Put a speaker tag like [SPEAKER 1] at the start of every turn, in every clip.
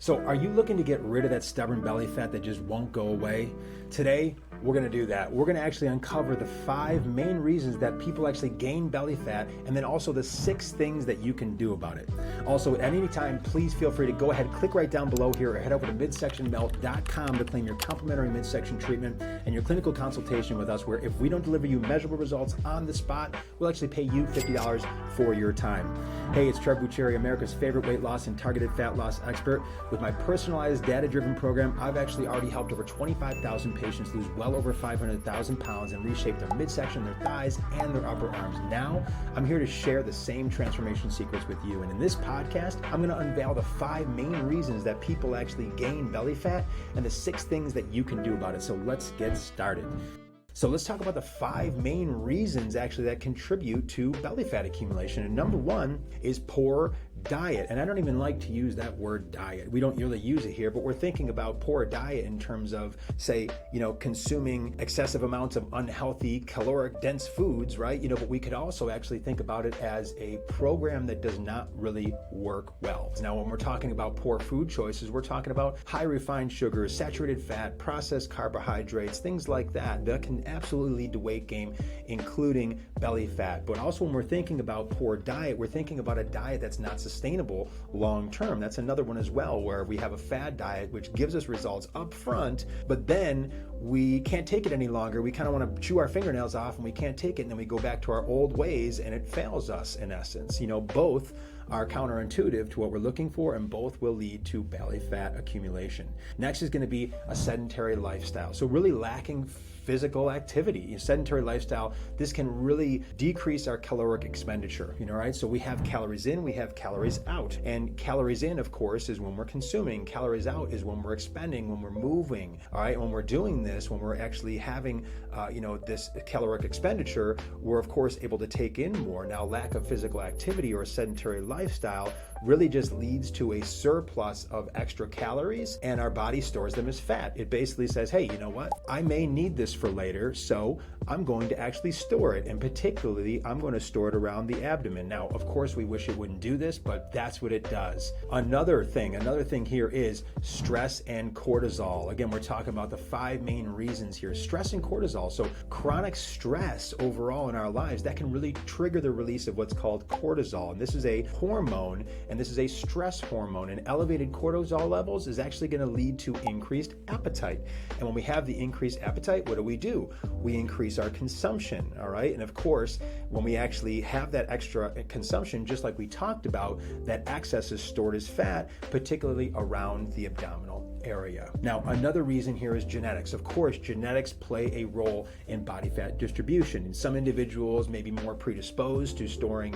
[SPEAKER 1] So are you looking to get rid of that stubborn belly fat that just won't go away? Today, we're gonna do that. We're gonna actually uncover the 5 main reasons that people actually gain belly fat, and then also the 6 things that you can do about it. Also, at any time, please feel free to go ahead, click right down below here, or head over to midsectionmelt.com to claim your complimentary midsection treatment and your clinical consultation with us, where if we don't deliver you measurable results on the spot, we'll actually pay you $50 for your time. Hey, it's Trevor Buccieri, America's favorite weight loss and targeted fat loss expert. With my personalized data-driven program, I've actually already helped over 25,000 patients lose well over 500,000 pounds and reshape their midsection, their thighs, and their upper arms. Now, I'm here to share the same transformation secrets with you. And in this podcast, I'm gonna unveil the 5 main reasons that people actually gain belly fat and the 6 things that you can do about it. So let's get started. So let's talk about the 5 main reasons actually that contribute to belly fat accumulation. And number 1 is poor diet. And I don't even like to use that word diet. We don't really use it here, but we're thinking about poor diet in terms of, say, consuming excessive amounts of unhealthy, caloric dense foods, right? But we could also actually think about it as a program that does not really work well. Now, when we're talking about poor food choices, we're talking about high refined sugars, saturated fat, processed carbohydrates, things like that can absolutely lead to weight gain, including belly fat. But also when we're thinking about poor diet, we're thinking about a diet that's not sustainable long term. That's another one as well, where we have a fad diet which gives us results up front, but then we can't take it any longer. We kind of want to chew our fingernails off and we can't take it, and then we go back to our old ways and it fails us in essence. Both are counterintuitive to what we're looking for, and both will lead to belly fat accumulation. Next is going to be a sedentary lifestyle. So really lacking physical activity. Sedentary lifestyle, this can really decrease our caloric expenditure, right? So we have calories in, we have calories out. And calories in, of course, is when we're consuming. Calories out is when we're expending, when we're moving, all right? When we're doing this, when we're actually having, this caloric expenditure, we're of course able to take in more. Now, lack of physical activity or a sedentary lifestyle really just leads to a surplus of extra calories, and our body stores them as fat. It basically says, hey, you know what? I may need this for later, so I'm going to actually store it. And particularly, I'm going to store it around the abdomen. Now, of course, we wish it wouldn't do this, but that's what it does. Another thing here is stress and cortisol. Again, we're talking about the 5 main reasons here. Stress and cortisol. So chronic stress overall in our lives, that can really trigger the release of what's called cortisol. And this is a hormone, and this is a stress hormone, and elevated cortisol levels is actually going to lead to increased appetite. And when we have the increased appetite, what do? We increase our consumption, all right? And of course, when we actually have that extra consumption, just like we talked about, that excess is stored as fat, particularly around the abdominal area. Now, another reason here is genetics. Of course, genetics play a role in body fat distribution. And some individuals may be more predisposed to storing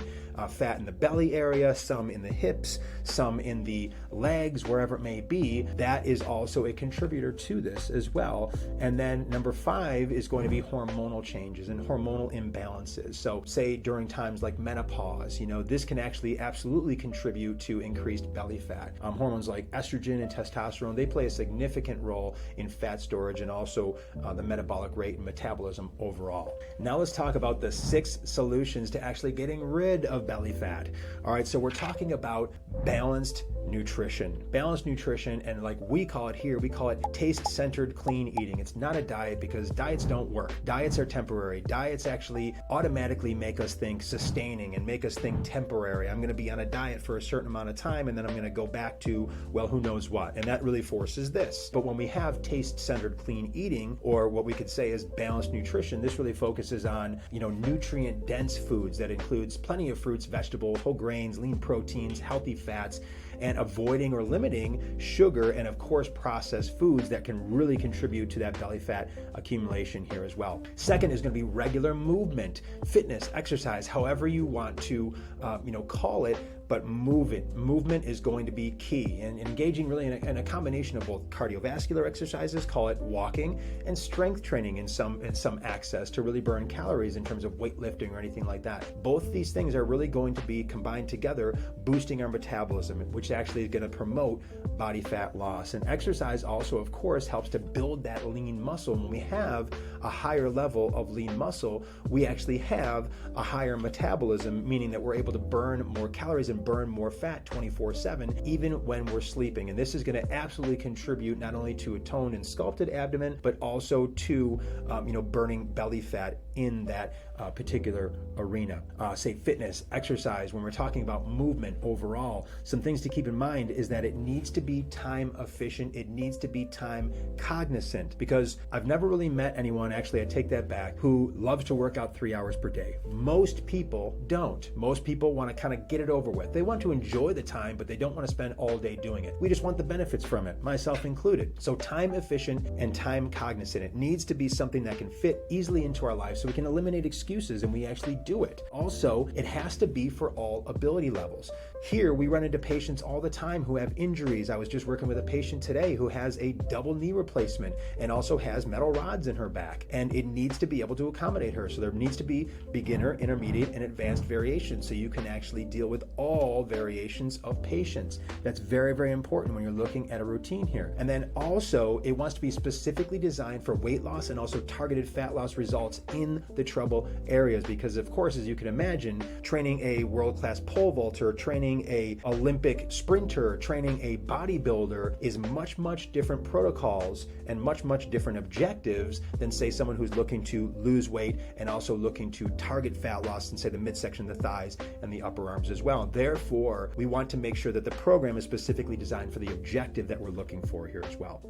[SPEAKER 1] fat in the belly area, some in the hips, some in the legs, wherever it may be. That is also a contributor to this as well. And then number 5 is going to be hormonal changes and hormonal imbalances. So say during times like menopause, this can actually absolutely contribute to increased belly fat. Hormones like estrogen and testosterone, they play a significant role in fat storage and also the metabolic rate and metabolism overall. Now let's talk about the 6 solutions to actually getting rid of belly fat. All right, so we're talking about balanced nutrition. Balanced nutrition, and like we call it here, we call it taste-centered clean eating. It's not a diet because diets don't work. Diets are temporary. Diets actually automatically make us think sustaining and make us think temporary. I'm going to be on a diet for a certain amount of time and then I'm going to go back to, well, who knows what. And that really forces this. But when we have taste-centered clean eating, or what we could say is balanced nutrition, this really focuses on, nutrient-dense foods that includes plenty of fruits, vegetables, whole grains, lean proteins, healthy fats, and avoiding or limiting sugar and of course processed foods that can really contribute to that belly fat accumulation here as well. Second is going to be regular movement, fitness, exercise, however you want to call it, but movement is going to be key, and engaging really in a combination of both cardiovascular exercises, call it walking, and strength training in some access to really burn calories in terms of weightlifting or anything like that. Both these things are really going to be combined together, boosting our metabolism, which actually is going to promote body fat loss. And exercise also, of course, helps to build that lean muscle. When we have a higher level of lean muscle, we actually have a higher metabolism, meaning that we're able to burn more calories and burn more fat 24/7, even when we're sleeping. And this is going to absolutely contribute not only to a toned and sculpted abdomen, but also to burning belly fat in that particular arena. Say fitness, exercise, when we're talking about movement overall, some things to keep in mind is that it needs to be time efficient, it needs to be time cognizant, because I've never really met anyone, actually I take that back, who loves to work out 3 hours per day. Most people don't. Most people want to kind of get it over with. They want to enjoy the time, but they don't want to spend all day doing it. We just want the benefits from it, myself included. So time efficient and time cognizant. It needs to be something that can fit easily into our lives so we can eliminate excuses and we actually do it. Also, it has to be for all ability levels. Here, we run into patients all the time who have injuries. I was just working with a patient today who has a double knee replacement and also has metal rods in her back, and it needs to be able to accommodate her. So there needs to be beginner, intermediate, and advanced variations so you can actually deal with all variations of patients. That's very, very important when you're looking at a routine here. And then also, it wants to be specifically designed for weight loss and also targeted fat loss results in the trouble areas, because of course, as you can imagine, training a world-class pole vaulter, training a Olympic sprinter, training a bodybuilder is much different protocols and much different objectives than say someone who's looking to lose weight and also looking to target fat loss in say the midsection, the thighs, and the upper arms as well. Therefore, we want to make sure that the program is specifically designed for the objective that we're looking for here as well.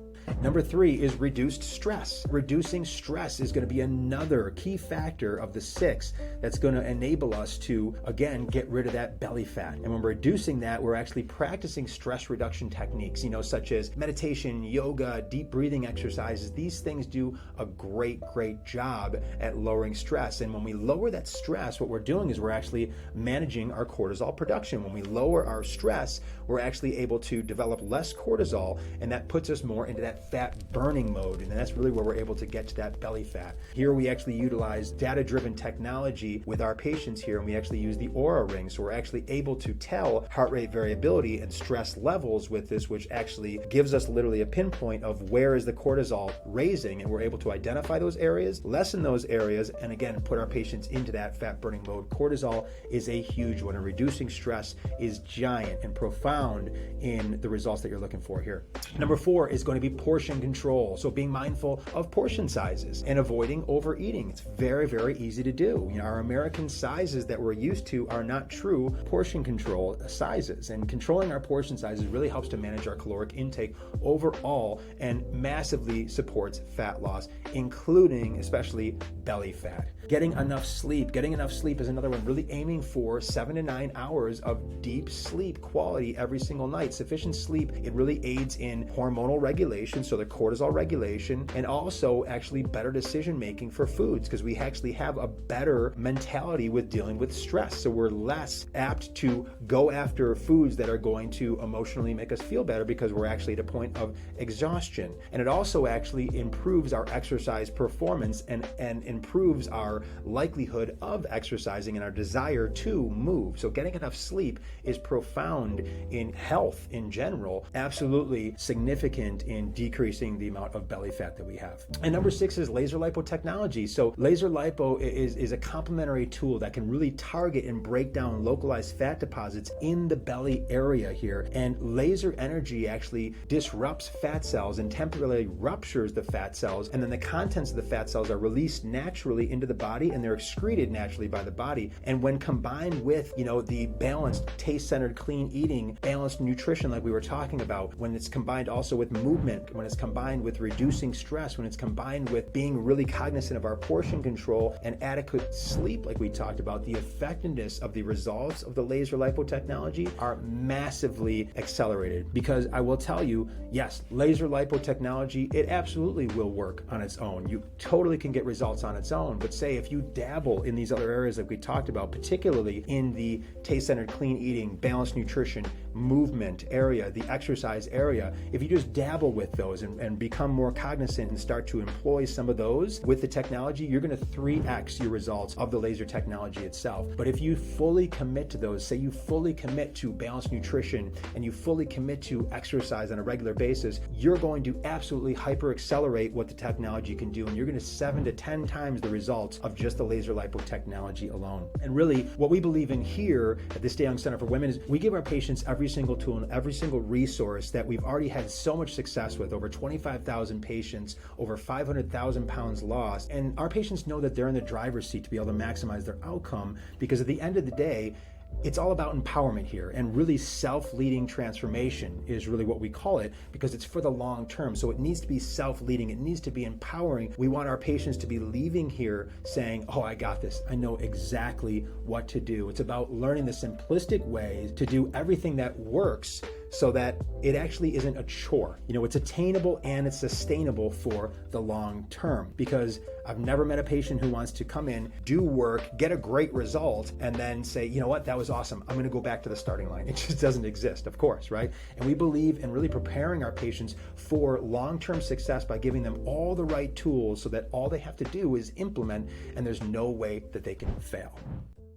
[SPEAKER 1] Number 3 is reduced stress. Reducing stress is going to be another key factor of the 6 that's going to enable us to, again, get rid of that belly fat. And when we're reducing that, we're actually practicing stress reduction techniques, such as meditation, yoga, deep breathing exercises. These things do a great job at lowering stress. And when we lower that stress, what we're doing is we're actually managing our cortisol production. When we lower our stress, we're actually able to develop less cortisol, and that puts us more into that fat burning mode. And that's really where we're able to get to that belly fat. Here we actually utilize data-driven technology with our patients here, and we actually use the Aura ring. So we're actually able to tell heart rate variability and stress levels with this, which actually gives us literally a pinpoint of where is the cortisol raising, and we're able to identify those areas, lessen those areas, and again, put our patients into that fat burning mode. Cortisol is a huge one, and reducing stress is giant and profound in the results that you're looking for here. Number 4 is going to be portion control. So being mindful of portion sizes and avoiding overeating. It's very easy to do. Our American sizes that we're used to are not true portion control sizes, and controlling our portion sizes really helps to manage our caloric intake overall and massively supports fat loss, including especially belly fat. Getting enough sleep is another one, really aiming for 7 to 9 hours of deep sleep quality every single night. Sufficient sleep, it really aids in hormonal regulation, so the cortisol regulation, and also actually better decision making for foods, because we actually have a better mentality with dealing with stress. So we're less apt to go after foods that are going to emotionally make us feel better because we're actually at a point of exhaustion. And it also actually improves our exercise performance and improves our likelihood of exercising and our desire to move. So getting enough sleep is profound in health in general, absolutely significant in decreasing the amount of belly fat that we have. And number 6 is laser lipo technology. So laser lipo is a complementary tool that can really target and break down localized fat deposits in the belly area here. And laser energy actually disrupts fat cells and temporarily ruptures the fat cells, and then the contents of the fat cells are released naturally into the body, and they're excreted naturally by the body. And when combined with the balanced, taste-centered, clean eating, balanced nutrition like we were talking about, when it's combined also with movement, when it's combined with reducing stress, when it's combined with being really cognizant of our portion control and adequate sleep like we talked about, the effectiveness of the results of the laser lipo technology are massively accelerated. Because I will tell you, yes, laser lipo technology, it absolutely will work on its own. You totally can get results on its own, but say if you dabble in these other areas that we talked about, particularly in the taste-centered, clean eating, balanced nutrition, movement area, the exercise area, if you just dabble with those and become more cognizant and start to employ some of those with the technology, you're going to 3x your results of the laser technology itself. But if you fully commit to those, say you fully commit to balanced nutrition and you fully commit to exercise on a regular basis, you're going to absolutely hyper accelerate what the technology can do, and you're going to 7 to 10 times the results of just the laser lipo technology alone. And really, what we believe in here at the Stay Young Center for Women is we give our patients every single tool and every single resource that we've already had so much success with, over 25,000 patients, over 500,000 pounds lost, and our patients know that they're in the driver's seat to be able to maximize their outcome, because at the end of the day, it's all about empowerment here, and really self-leading transformation is really what we call it, because it's for the long term. So it needs to be self-leading, it needs to be empowering. We want our patients to be leaving here saying, oh, I got this, I know exactly what to do. It's about learning the simplistic ways to do everything that works so that it actually isn't a chore. You know, it's attainable and it's sustainable for the long term, because I've never met a patient who wants to come in, do work, get a great result, and then say, you know what, that was awesome, I'm gonna go back to the starting line. It just doesn't exist, of course, right? And we believe in really preparing our patients for long-term success by giving them all the right tools so that all they have to do is implement, and there's no way that they can fail.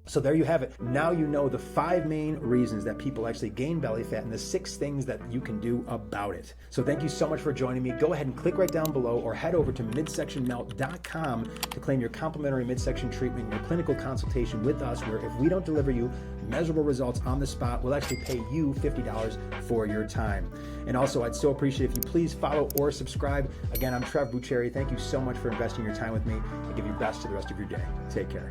[SPEAKER 1] So there you have it. Now you know the 5 main reasons that people actually gain belly fat and the 6 things that you can do about it. So thank you so much for joining me. Go ahead and click right down below or head over to midsectionmelt.com to claim your complimentary midsection treatment, your clinical consultation with us, where if we don't deliver you measurable results on the spot, we'll actually pay you $50 for your time. And also, I'd so appreciate if you please follow or subscribe. Again, I'm Trevor Buccieri. Thank you so much for investing your time with me, and give your best to the rest of your day. Take care.